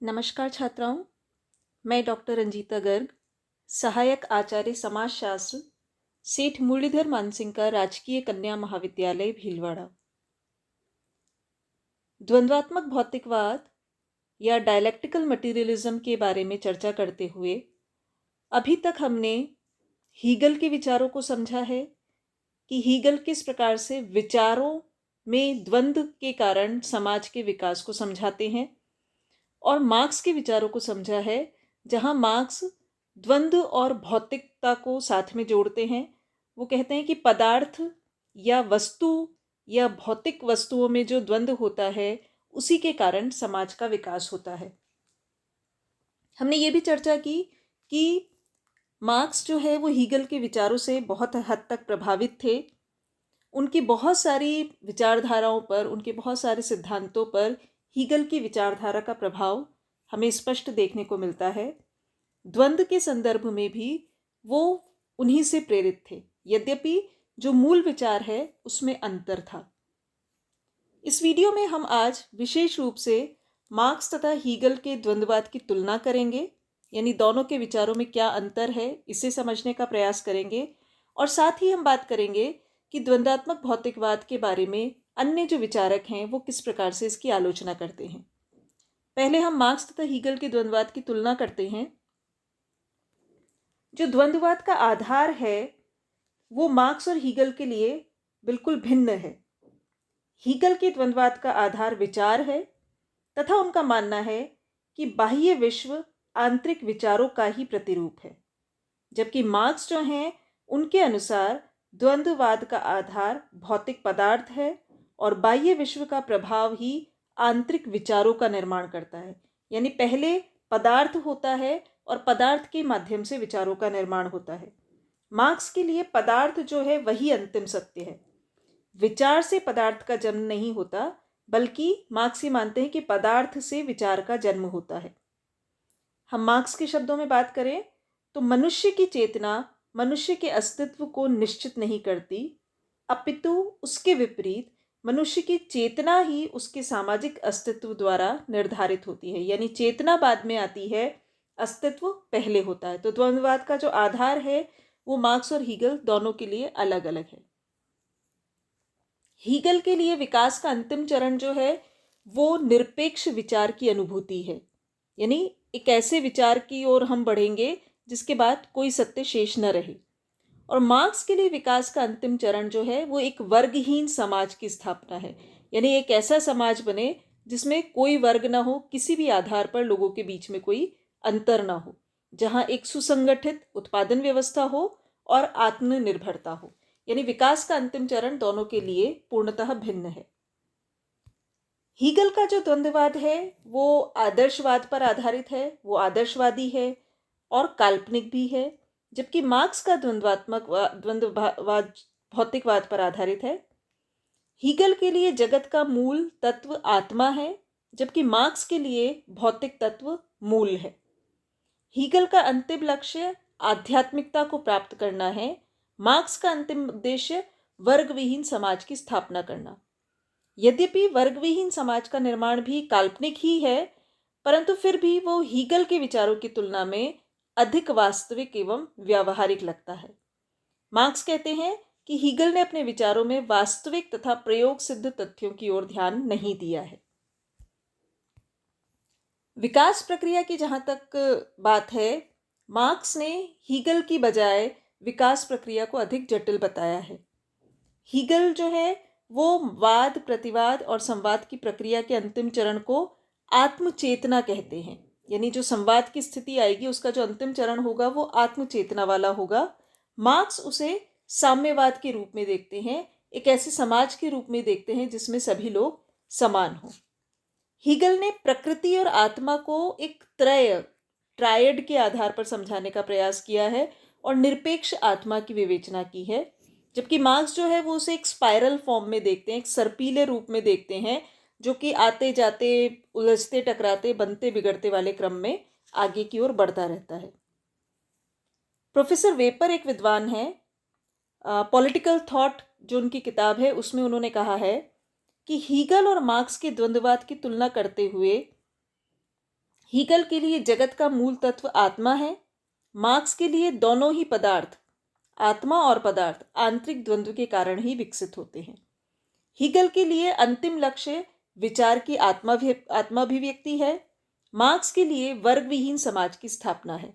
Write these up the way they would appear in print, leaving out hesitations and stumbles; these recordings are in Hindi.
नमस्कार छात्राओं, मैं डॉक्टर रंजीता गर्ग, सहायक आचार्य समाजशास्त्र, सेठ मुरलीधर मानसिंह का राजकीय कन्या महाविद्यालय भीलवाड़ा। द्वंद्वात्मक भौतिकवाद या डायलेक्टिकल मटेरियलिज्म के बारे में चर्चा करते हुए अभी तक हमने हीगल के विचारों को समझा है कि हीगल किस प्रकार से विचारों में द्वंद्व के कारण समाज के विकास को समझाते हैं, और मार्क्स के विचारों को समझा है जहां मार्क्स द्वंद्व और भौतिकता को साथ में जोड़ते हैं। वो कहते हैं कि पदार्थ या वस्तु या भौतिक वस्तुओं में जो द्वंद्व होता है उसी के कारण समाज का विकास होता है। हमने ये भी चर्चा की कि मार्क्स जो है वो हीगल के विचारों से बहुत हद तक प्रभावित थे। उनकी बहुत सारी विचारधाराओं पर, उनके बहुत सारे सिद्धांतों पर हीगल की विचारधारा का प्रभाव हमें स्पष्ट देखने को मिलता है। द्वंद्व के संदर्भ में भी वो उन्हीं से प्रेरित थे, यद्यपि जो मूल विचार है उसमें अंतर था। इस वीडियो में हम आज विशेष रूप से मार्क्स तथा हीगल के द्वंद्ववाद की तुलना करेंगे, यानी दोनों के विचारों में क्या अंतर है इसे समझने का प्रयास करेंगे। और साथ ही हम बात करेंगे कि द्वंद्वात्मक भौतिकवाद के बारे में अन्य जो विचारक हैं वो किस प्रकार से इसकी आलोचना करते हैं। पहले हम मार्क्स तथा हीगल के द्वंद्ववाद की तुलना करते हैं। जो द्वंद्ववाद का आधार है वो मार्क्स और हीगल के लिए बिल्कुल भिन्न है। हीगल के द्वंद्ववाद का आधार विचार है तथा उनका मानना है कि बाह्य विश्व आंतरिक विचारों का ही प्रतिरूप है, जबकि मार्क्स जो हैं उनके अनुसार द्वंद्ववाद का आधार भौतिक पदार्थ है और बाह्य विश्व का प्रभाव ही आंतरिक विचारों का निर्माण करता है। यानी पहले पदार्थ होता है और पदार्थ के माध्यम से विचारों का निर्माण होता है। मार्क्स के लिए पदार्थ जो है वही अंतिम सत्य है। विचार से पदार्थ का जन्म नहीं होता, बल्कि मार्क्स ये मानते हैं कि पदार्थ से विचार का जन्म होता है। हम मार्क्स के शब्दों में बात करें तो मनुष्य की चेतना मनुष्य के अस्तित्व को निश्चित नहीं करती, अपितु उसके विपरीत मनुष्य की चेतना ही उसके सामाजिक अस्तित्व द्वारा निर्धारित होती है। यानी चेतना बाद में आती है, अस्तित्व पहले होता है। तो द्वंद्ववाद का जो आधार है वो मार्क्स और हीगल दोनों के लिए अलग अलग है। हीगल के लिए विकास का अंतिम चरण जो है वो निरपेक्ष विचार की अनुभूति है, यानी एक ऐसे विचार की ओर हम बढ़ेंगे जिसके बाद कोई सत्य शेष न रहे। और मार्क्स के लिए विकास का अंतिम चरण जो है वो एक वर्गहीन समाज की स्थापना है, यानी एक ऐसा समाज बने जिसमें कोई वर्ग ना हो, किसी भी आधार पर लोगों के बीच में कोई अंतर ना हो, जहां एक सुसंगठित उत्पादन व्यवस्था हो और आत्मनिर्भरता हो। यानी विकास का अंतिम चरण दोनों के लिए पूर्णतः भिन्न है। हीगल का जो द्वंद्ववाद है वो आदर्शवाद पर आधारित है, वो आदर्शवादी है और काल्पनिक भी है, जबकि मार्क्स का द्वंद्ववाद भौतिकवाद पर आधारित है। हीगल के लिए जगत का मूल तत्व आत्मा है, जबकि मार्क्स के लिए भौतिक तत्व मूल है। हीगल का अंतिम लक्ष्य आध्यात्मिकता को प्राप्त करना है, मार्क्स का अंतिम उद्देश्य वर्गविहीन समाज की स्थापना करना। यद्यपि वर्गविहीन समाज का निर्माण भी काल्पनिक ही है, परंतु फिर भी वो हीगल के विचारों की तुलना में अधिक वास्तविक एवं व्यावहारिक लगता है। मार्क्स कहते हैं कि हीगल ने अपने विचारों में वास्तविक तथा प्रयोग सिद्ध तथ्यों की ओर ध्यान नहीं दिया है। विकास प्रक्रिया की जहां तक बात है, मार्क्स ने हीगल की बजाय विकास प्रक्रिया को अधिक जटिल बताया है। हीगल जो है वो वाद, प्रतिवाद और संवाद की प्रक्रिया के अंतिम चरण को आत्मचेतना कहते हैं। यानी जो संवाद की स्थिति आएगी उसका जो अंतिम चरण होगा वो आत्मचेतना वाला होगा। मार्क्स उसे साम्यवाद के रूप में देखते हैं, एक ऐसे समाज के रूप में देखते हैं जिसमें सभी लोग समान हों। हीगल ने प्रकृति और आत्मा को एक ट्रायड के आधार पर समझाने का प्रयास किया है और निरपेक्ष आत्मा की विवेचना की है, जबकि मार्क्स जो है वो उसे एक स्पाइरल फॉर्म में देखते हैं, एक सर्पीले रूप में देखते हैं, जो कि आते जाते, उलझते टकराते, बनते बिगड़ते वाले क्रम में आगे की ओर बढ़ता रहता है। प्रोफेसर वेपर एक विद्वान है, पॉलिटिकल थॉट जो उनकी किताब है उसमें उन्होंने कहा है कि हीगल और मार्क्स के द्वंद्ववाद की तुलना करते हुए हीगल के लिए जगत का मूल तत्व आत्मा है। मार्क्स के लिए दोनों ही पदार्थ, आत्मा और पदार्थ, आंतरिक द्वंद्व के कारण ही विकसित होते हैं। हीगल के लिए अंतिम लक्ष्य विचार की आत्माभिव्यक्ति है। मार्क्स के लिए वर्ग विहीन समाज की स्थापना है।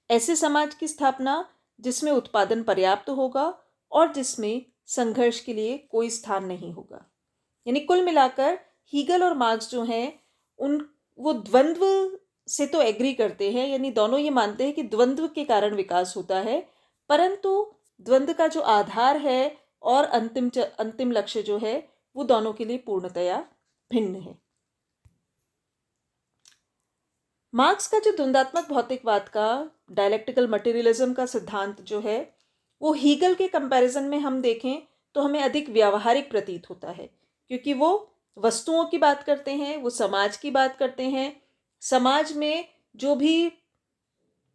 ऐसे समाज की स्थापना जिसमें उत्पादन पर्याप्त होगा और जिसमें संघर्ष के लिए कोई स्थान नहीं होगा। यानी कुल मिलाकर हीगल और मार्क्स जो हैं उन वो द्वंद्व से तो एग्री करते हैं, यानी दोनों ये मानते हैं कि द्वंद्व के कारण विकास होता है, परंतु द्वंद्व का जो आधार है और अंतिम लक्ष्य जो है वो दोनों के लिए पूर्णतया भिन्न है। मार्क्स का जो द्वंद्वात्मक भौतिकवाद का डायलेक्टिकल मटेरियलिज्म का सिद्धांत जो है वो हीगल के कंपैरिजन में हम देखें तो हमें अधिक व्यावहारिक प्रतीत होता है, क्योंकि वो वस्तुओं की बात करते हैं, वो समाज की बात करते हैं, समाज में जो भी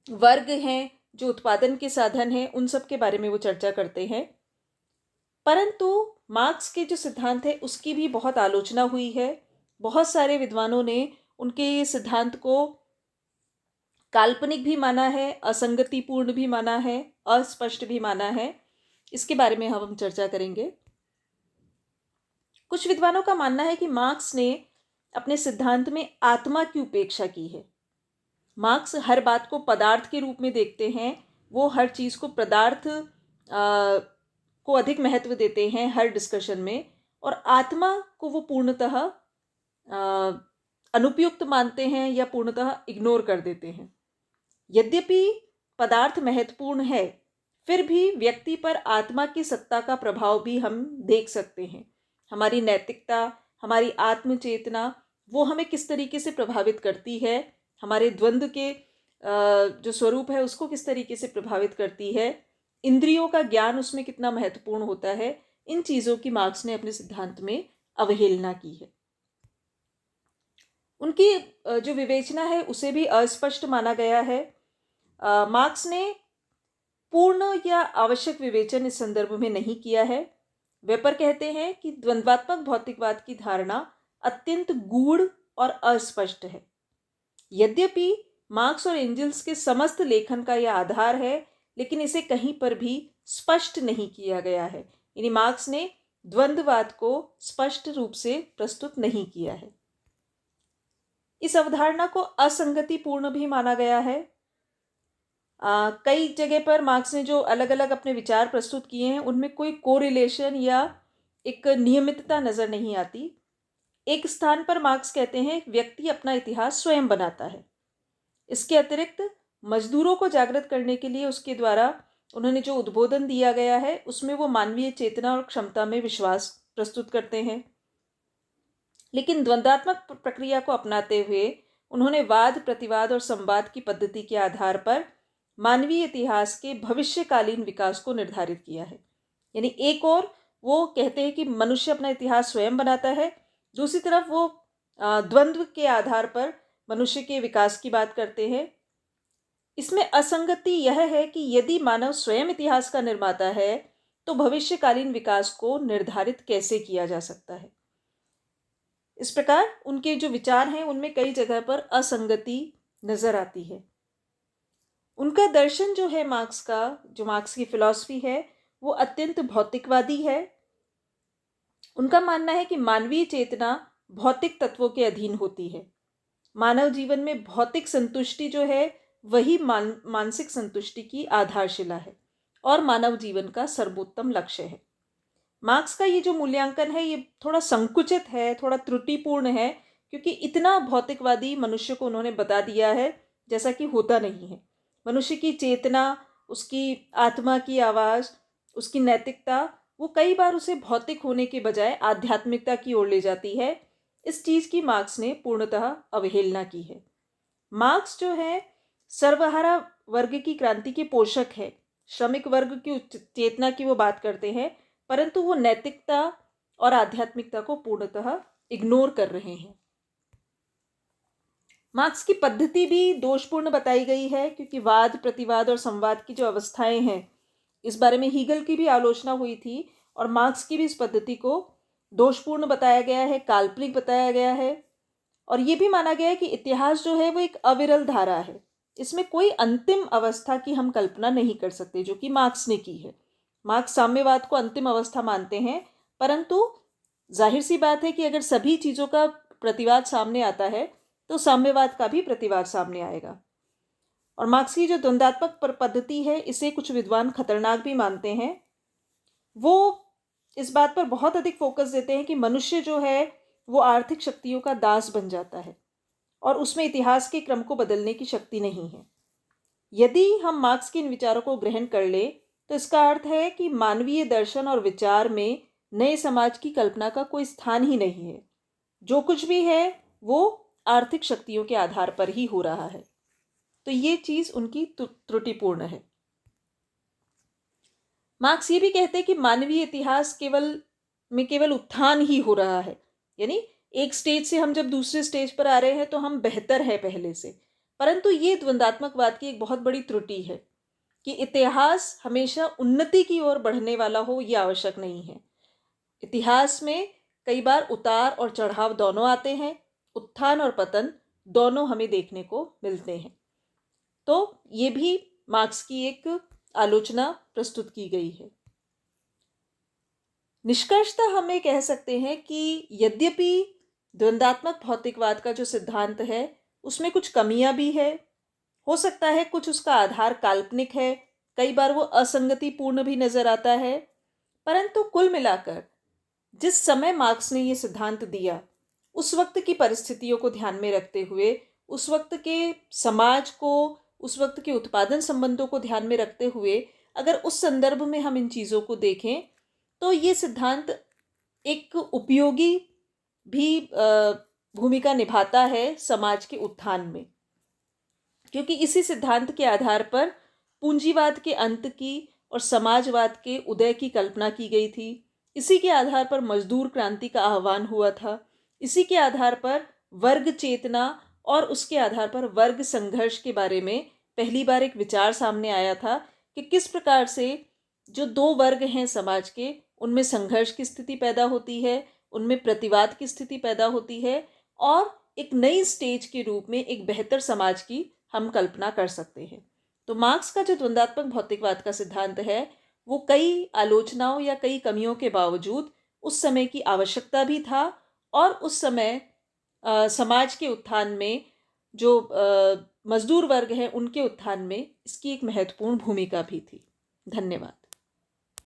वर्ग हैं, जो उत्पादन के साधन हैं, उन सब के बारे में वो चर्चा करते हैं। परंतु मार्क्स के जो सिद्धांत है उसकी भी बहुत आलोचना हुई है। बहुत सारे विद्वानों ने उनके सिद्धांत को काल्पनिक भी माना है, असंगतिपूर्ण भी माना है, अस्पष्ट भी माना है। इसके बारे में हम चर्चा करेंगे। कुछ विद्वानों का मानना है कि मार्क्स ने अपने सिद्धांत में आत्मा की उपेक्षा की है। मार्क्स हर बात को पदार्थ के रूप में देखते हैं, वो हर चीज़ को पदार्थ को अधिक महत्व देते हैं हर डिस्कशन में, और आत्मा को वो पूर्णतः अनुपयुक्त मानते हैं या पूर्णतः इग्नोर कर देते हैं। यद्यपि पदार्थ महत्वपूर्ण है, फिर भी व्यक्ति पर आत्मा की सत्ता का प्रभाव भी हम देख सकते हैं। हमारी नैतिकता, हमारी आत्मचेतना, वो हमें किस तरीके से प्रभावित करती है, हमारे द्वंद्व के जो स्वरूप है उसको किस तरीके से प्रभावित करती है, इंद्रियों का ज्ञान उसमें कितना महत्वपूर्ण होता है, इन चीज़ों की मार्क्स ने अपने सिद्धांत में अवहेलना की है। उनकी जो विवेचना है उसे भी अस्पष्ट माना गया है। मार्क्स ने पूर्ण या आवश्यक विवेचन इस संदर्भ में नहीं किया है। वेपर कहते हैं कि द्वंद्वात्मक भौतिकवाद की धारणा अत्यंत गूढ़ और अस्पष्ट है। यद्यपि मार्क्स और एंजल्स के समस्त लेखन का यह आधार है, लेकिन इसे कहीं पर भी स्पष्ट नहीं किया गया है। यानी मार्क्स ने द्वंद्ववाद को स्पष्ट रूप से प्रस्तुत नहीं किया है। इस अवधारणा को असंगतिपूर्ण भी माना गया है। कई जगह पर मार्क्स ने जो अलग अलग अपने विचार प्रस्तुत किए हैं उनमें कोई कोरिलेशन या एक नियमितता नज़र नहीं आती। एक स्थान पर मार्क्स कहते हैं व्यक्ति अपना इतिहास स्वयं बनाता है। इसके अतिरिक्त मजदूरों को जागृत करने के लिए उसके द्वारा उन्होंने जो उद्बोधन दिया गया है उसमें वो मानवीय चेतना और क्षमता में विश्वास प्रस्तुत करते हैं। लेकिन द्वंद्वात्मक प्रक्रिया को अपनाते हुए उन्होंने वाद, प्रतिवाद और संवाद की पद्धति के आधार पर मानवीय इतिहास के भविष्यकालीन विकास को निर्धारित किया है। यानी एक और वो कहते हैं कि मनुष्य अपना इतिहास स्वयं बनाता है, दूसरी तरफ वो द्वंद्व के आधार पर मनुष्य के विकास की बात करते हैं। इसमें असंगति यह है कि यदि मानव स्वयं इतिहास का निर्माता है तो भविष्यकालीन विकास को निर्धारित कैसे किया जा सकता है। इस प्रकार उनके जो विचार हैं उनमें कई जगह पर असंगति नजर आती है। उनका दर्शन जो है मार्क्स का, जो मार्क्स की फिलॉसफी है, वो अत्यंत भौतिकवादी है। उनका मानना है कि मानवीय चेतना भौतिक तत्वों के अधीन होती है। मानव जीवन में भौतिक संतुष्टि जो है वही मानसिक संतुष्टि की आधारशिला है और मानव जीवन का सर्वोत्तम लक्ष्य है। मार्क्स का ये जो मूल्यांकन है ये थोड़ा संकुचित है, थोड़ा त्रुटिपूर्ण है, क्योंकि इतना भौतिकवादी मनुष्य को उन्होंने बता दिया है जैसा कि होता नहीं है। मनुष्य की चेतना, उसकी आत्मा की आवाज़, उसकी नैतिकता, वो कई बार उसे भौतिक होने के बजाय आध्यात्मिकता की ओर ले जाती है। इस चीज़ की मार्क्स ने पूर्णतः अवहेलना की है। मार्क्स जो है सर्वहारा वर्ग की क्रांति के पोषक है। श्रमिक वर्ग की चेतना की वो बात करते हैं, परंतु वो नैतिकता और आध्यात्मिकता को पूर्णतः इग्नोर कर रहे हैं। मार्क्स की पद्धति भी दोषपूर्ण बताई गई है, क्योंकि वाद, प्रतिवाद और संवाद की जो अवस्थाएं हैं, इस बारे में हीगल की भी आलोचना हुई थी और मार्क्स की भी इस पद्धति को दोषपूर्ण बताया गया है, काल्पनिक बताया गया है। और ये भी माना गया है कि इतिहास जो है वो एक अविरल धारा है, इसमें कोई अंतिम अवस्था की हम कल्पना नहीं कर सकते, जो कि मार्क्स ने की है। मार्क्स साम्यवाद को अंतिम अवस्था मानते हैं, परंतु जाहिर सी बात है कि अगर सभी चीज़ों का प्रतिवाद सामने आता है तो साम्यवाद का भी प्रतिवाद सामने आएगा। और मार्क्स की जो द्वंद्वात्मक पद्धति है, इसे कुछ विद्वान खतरनाक भी मानते हैं। वो इस बात पर बहुत अधिक फोकस देते हैं कि मनुष्य जो है वो आर्थिक शक्तियों का दास बन जाता है और उसमें इतिहास के क्रम को बदलने की शक्ति नहीं है। यदि हम मार्क्स के इन विचारों को ग्रहण कर ले तो इसका अर्थ है कि मानवीय दर्शन और विचार में नए समाज की कल्पना का कोई स्थान ही नहीं है। जो कुछ भी है वो आर्थिक शक्तियों के आधार पर ही हो रहा है। तो ये चीज़ उनकी त्रुटिपूर्ण है। मार्क्स ये भी कहते हैं कि मानवीय इतिहास केवल उत्थान ही हो रहा है, यानी एक स्टेज से हम जब दूसरे स्टेज पर आ रहे हैं तो हम बेहतर है पहले से। परंतु ये द्वंद्वात्मकवाद की एक बहुत बड़ी त्रुटि है कि इतिहास हमेशा उन्नति की ओर बढ़ने वाला हो, ये आवश्यक नहीं है। इतिहास में कई बार उतार और चढ़ाव दोनों आते हैं, उत्थान और पतन दोनों हमें देखने को मिलते हैं। तो ये भी मार्क्स की एक आलोचना प्रस्तुत की गई है। निष्कर्षतः हम ये कह सकते हैं कि यद्यपि द्वंद्वात्मक भौतिकवाद का जो सिद्धांत है उसमें कुछ कमियां भी है, हो सकता है कुछ उसका आधार काल्पनिक है, कई बार वो असंगतिपूर्ण भी नजर आता है, परंतु कुल मिलाकर जिस समय मार्क्स ने ये सिद्धांत दिया, उस वक्त की परिस्थितियों को ध्यान में रखते हुए, उस वक्त के समाज को, उस वक्त के उत्पादन संबंधों को ध्यान में रखते हुए अगर उस संदर्भ में हम इन चीज़ों को देखें तो ये सिद्धांत एक उपयोगी भी भूमिका निभाता है समाज के उत्थान में, क्योंकि इसी सिद्धांत के आधार पर पूंजीवाद के अंत की और समाजवाद के उदय की कल्पना की गई थी। इसी के आधार पर मजदूर क्रांति का आह्वान हुआ था। इसी के आधार पर वर्ग चेतना और उसके आधार पर वर्ग संघर्ष के बारे में पहली बार एक विचार सामने आया था कि किस प्रकार से जो दो वर्ग हैं समाज के, उनमें संघर्ष की स्थिति पैदा होती है, उनमें प्रतिवाद की स्थिति पैदा होती है और एक नई स्टेज के रूप में एक बेहतर समाज की हम कल्पना कर सकते हैं। तो मार्क्स का जो द्वंद्वात्मक भौतिकवाद का सिद्धांत है वो कई आलोचनाओं या कई कमियों के बावजूद उस समय की आवश्यकता भी था और उस समय समाज के उत्थान में जो मजदूर वर्ग है उनके उत्थान में इसकी एक महत्वपूर्ण भूमिका भी थी। धन्यवाद।